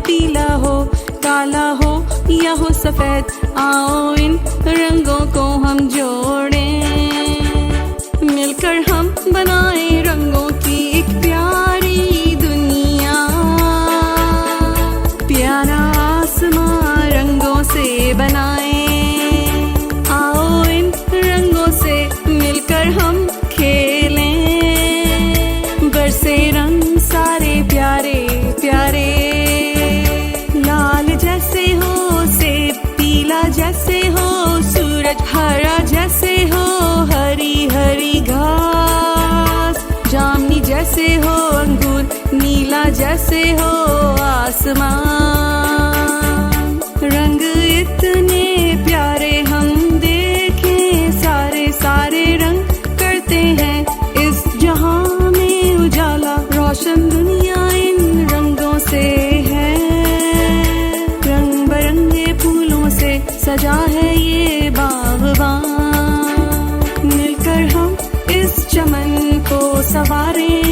पीला हो, काला हो या हो सफेद, आओ इन रंगों को हम जोड़ें। मिलकर हम बनाएं रंगों की एक प्यारी दुनिया। प्यारा आसमां रंगों से बनाएं, आओ इन रंगों से मिलकर हम खेलें। बरसे रंग सारे प्यारे प्यारे, लाल जैसे हो सेब, पीला जैसे हो सूरज, हरा जैसे हो हरी हरी घास, जामुनी जैसे हो अंगूर, नीला जैसे हो आसमान। रंग इतने प्यारे हम देखें, सारे सारे रंग करते हैं इस जहां में उजाला। रोशन दुनिया इन रंगों से है, रंग बिरंगे फूलों से सजा है ये बागबान। मिलकर हम इस चमन को संवारें,